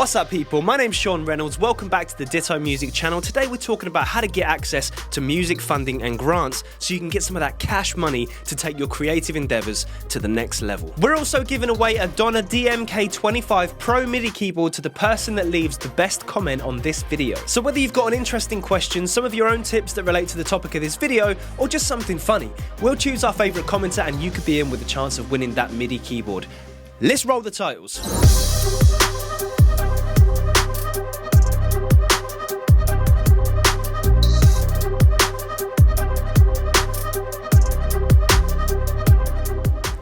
What's up people, my name's Sean Reynolds, welcome back to the Ditto music channel. Today we're talking about how to get access to music funding and grants so you can get some of that cash money to take your creative endeavours to the next level. We're also giving away a Donner DMK25 Pro MIDI keyboard to the person that leaves the best comment on this video. So whether you've got an interesting question, some of your own tips that relate to the topic of this video, or just something funny, we'll choose our favourite commenter and you could be in with a chance of winning that MIDI keyboard. Let's roll the titles.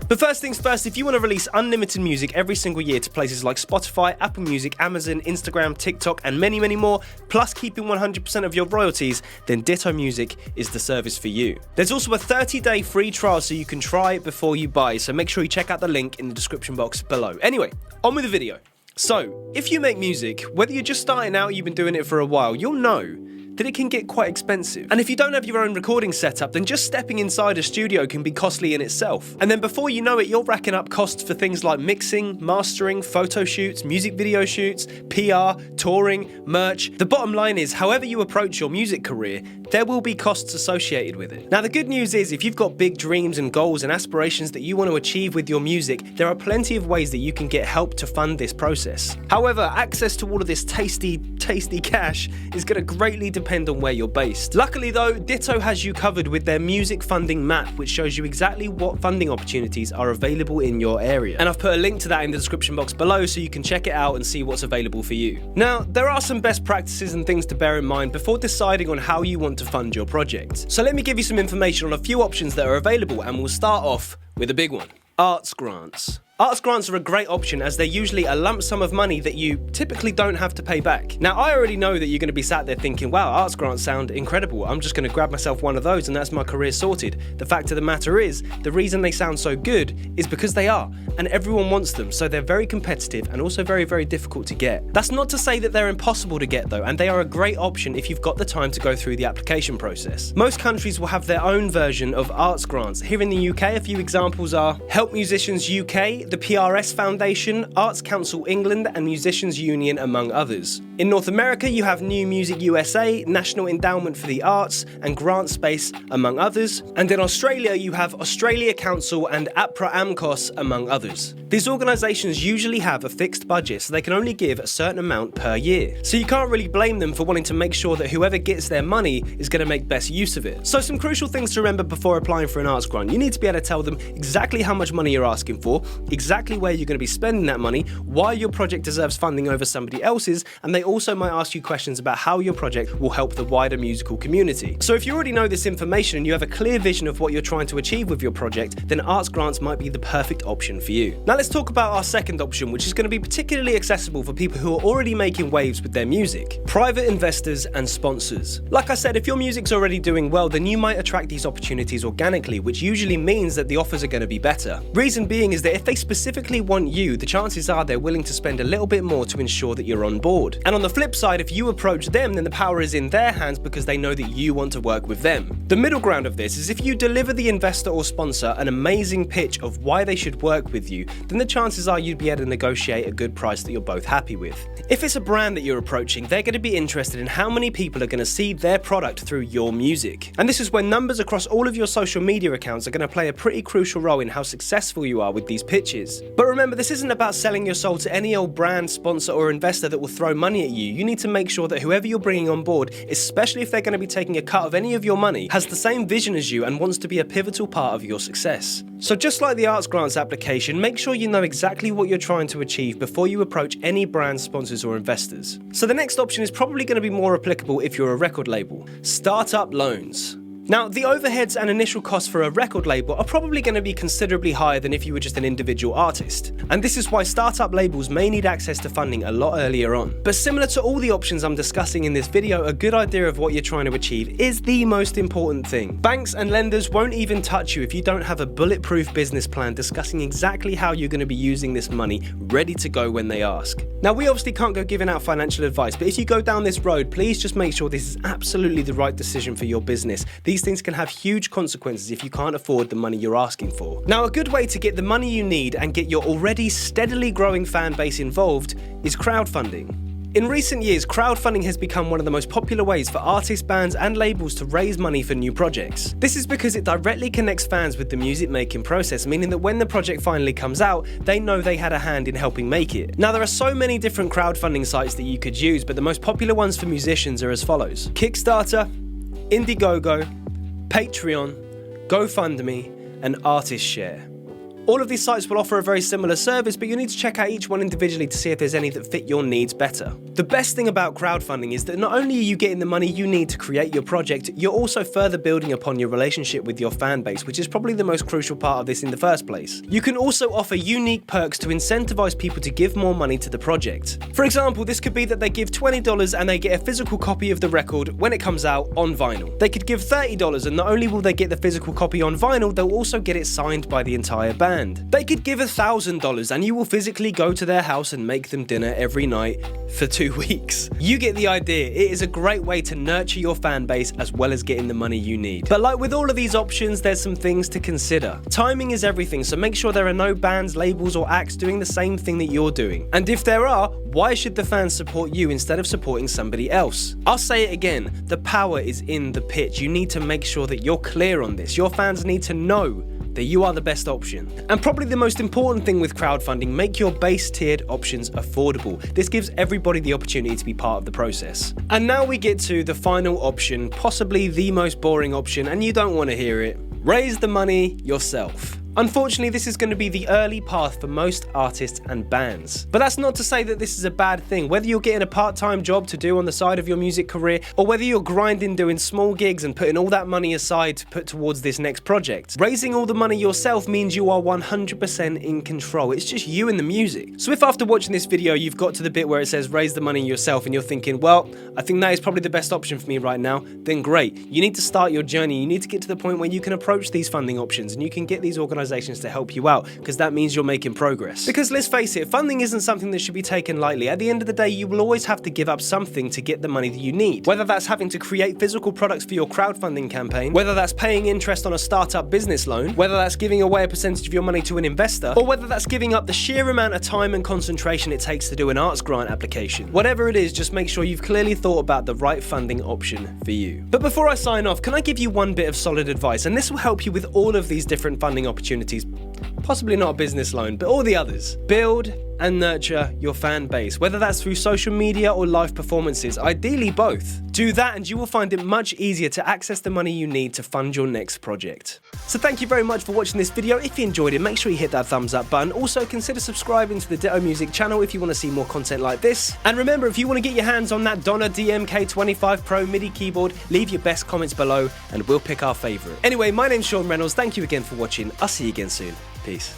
But first things first, if you want to release unlimited music every single year to places like Spotify, Apple Music, Amazon, Instagram, TikTok, and many, many more, plus keeping 100% of your royalties, then Ditto Music is the service for you. There's also a 30-day free trial so you can try it before you buy, so make sure you check out the link in the description box below. Anyway, on with the video. So, if you make music, whether you're just starting out or you've been doing it for a while, you'll know that it can get quite expensive. And if you don't have your own recording setup, then just stepping inside a studio can be costly in itself. And then before you know it, you're racking up costs for things like mixing, mastering, photo shoots, music video shoots, PR, touring, merch. The bottom line is, however you approach your music career, there will be costs associated with it. Now the good news is, if you've got big dreams and goals and aspirations that you want to achieve with your music, there are plenty of ways that you can get help to fund this process. However, access to all of this tasty cash is going to greatly depend on where you're based. Luckily though, Ditto has you covered with their music funding map, which shows you exactly what funding opportunities are available in your area. And I've put a link to that in the description box below so you can check it out and see what's available for you. Now, there are some best practices and things to bear in mind before deciding on how you want to fund your project. So let me give you some information on a few options that are available, and we'll start off with a big one. Arts grants. Arts grants are a great option as they're usually a lump sum of money that you typically don't have to pay back. Now, I already know that you're going to be sat there thinking, wow, arts grants sound incredible. I'm just going to grab myself one of those and that's my career sorted. The fact of the matter is, the reason they sound so good is because they are, and everyone wants them, so they're very competitive and also very, very difficult to get. That's not to say that they're impossible to get though, and they are a great option if you've got the time to go through the application process. Most countries will have their own version of arts grants. Here in the UK, a few examples are Help Musicians UK, the PRS Foundation, Arts Council England, and Musicians Union, among others. In North America, you have New Music USA, National Endowment for the Arts, and Grant Space, among others. And in Australia, you have Australia Council and APRA AMCOS, among others. These organisations usually have a fixed budget, so they can only give a certain amount per year. So you can't really blame them for wanting to make sure that whoever gets their money is going to make best use of it. So some crucial things to remember before applying for an arts grant. You need to be able to tell them exactly how much money you're asking for, exactly where you're going to be spending that money, why your project deserves funding over somebody else's, and they also might ask you questions about how your project will help the wider musical community. So if you already know this information and you have a clear vision of what you're trying to achieve with your project, then arts grants might be the perfect option for you. Now let's talk about our second option, which is going to be particularly accessible for people who are already making waves with their music. Private investors and sponsors. Like I said, if your music's already doing well, then you might attract these opportunities organically, which usually means that the offers are going to be better. Reason being is that if they specifically want you, the chances are they're willing to spend a little bit more to ensure that you're on board. And on the flip side, if you approach them, then the power is in their hands because they know that you want to work with them. The middle ground of this is if you deliver the investor or sponsor an amazing pitch of why they should work with you, then the chances are you'd be able to negotiate a good price that you're both happy with. If it's a brand that you're approaching, they're going to be interested in how many people are going to see their product through your music. And this is where numbers across all of your social media accounts are going to play a pretty crucial role in how successful you are with these pitches. But remember, this isn't about selling your soul to any old brand, sponsor, or investor that will throw money at you. You need to make sure that whoever you're bringing on board, especially if they're going to be taking a cut of any of your money, has the same vision as you and wants to be a pivotal part of your success. So just like the arts grants application, make sure you know exactly what you're trying to achieve before you approach any brand, sponsors, or investors. So the next option is probably going to be more applicable if you're a record label. Startup loans. Now, the overheads and initial costs for a record label are probably going to be considerably higher than if you were just an individual artist. And this is why startup labels may need access to funding a lot earlier on. But similar to all the options I'm discussing in this video, a good idea of what you're trying to achieve is the most important thing. Banks and lenders won't even touch you if you don't have a bulletproof business plan discussing exactly how you're going to be using this money ready to go when they ask. Now, we obviously can't go giving out financial advice, but if you go down this road, please just make sure this is absolutely the right decision for your business. These these things can have huge consequences if you can't afford the money you're asking for. Now, a good way to get the money you need and get your already steadily growing fan base involved is crowdfunding. In recent years, crowdfunding has become one of the most popular ways for artists, bands, and labels to raise money for new projects. This is because it directly connects fans with the music making process, meaning that when the project finally comes out, they know they had a hand in helping make it. Now, there are so many different crowdfunding sites that you could use, but the most popular ones for musicians are as follows: Kickstarter, Indiegogo, Patreon, GoFundMe, and Artist Share. All of these sites will offer a very similar service, but you need to check out each one individually to see if there's any that fit your needs better. The best thing about crowdfunding is that not only are you getting the money you need to create your project, you're also further building upon your relationship with your fan base, which is probably the most crucial part of this in the first place. You can also offer unique perks to incentivize people to give more money to the project. For example, this could be that they give $20 and they get a physical copy of the record when it comes out on vinyl. They could give $30 and not only will they get the physical copy on vinyl, they'll also get it signed by the entire band. They could give $1,000 and you will physically go to their house and make them dinner every night for 2 weeks. You get the idea. It is a great way to nurture your fan base as well as getting the money you need. But like with all of these options, there's some things to consider. Timing is everything, so make sure there are no bands, labels, or acts doing the same thing that you're doing. And if there are, why should the fans support you instead of supporting somebody else? I'll say it again, the power is in the pitch. You need to make sure that you're clear on this. Your fans need to know that you are the best option. And probably the most important thing with crowdfunding, make your base tiered options affordable. This gives everybody the opportunity to be part of the process. And now we get to the final option, possibly the most boring option, and you don't want to hear it. Raise the money yourself. Unfortunately, this is going to be the early path for most artists and bands. But that's not to say that this is a bad thing. Whether you're getting a part-time job to do on the side of your music career, or whether you're grinding doing small gigs and putting all that money aside to put towards this next project, raising all the money yourself means you are 100% in control. It's just you and the music. So if after watching this video you've got to the bit where it says raise the money yourself and you're thinking, well, I think that is probably the best option for me right now, then great. You need to start your journey. You need to get to the point where you can approach these funding options and you can get these organizations to help you out, because that means you're making progress. Because let's face it, funding isn't something that should be taken lightly. At the end of the day, you will always have to give up something to get the money that you need. Whether that's having to create physical products for your crowdfunding campaign, whether that's paying interest on a startup business loan, whether that's giving away a percentage of your money to an investor, or whether that's giving up the sheer amount of time and concentration it takes to do an arts grant application. Whatever it is, just make sure you've clearly thought about the right funding option for you. But before I sign off, can I give you one bit of solid advice? And this will help you with all of these different funding opportunities. Possibly not a business loan, but all the others. Build and nurture your fan base, whether that's through social media or live performances, ideally both. Do that and you will find it much easier to access the money you need to fund your next project. So thank you very much for watching this video. If you enjoyed it, make sure you hit that thumbs up button. Also consider subscribing to the Ditto Music channel if you want to see more content like this. And remember, if you want to get your hands on that Donner DMK25 Pro MIDI keyboard, leave your best comments below and we'll pick our favourite. Anyway, my name's Sean Reynolds. Thank you again for watching. I'll see you again soon. Peace.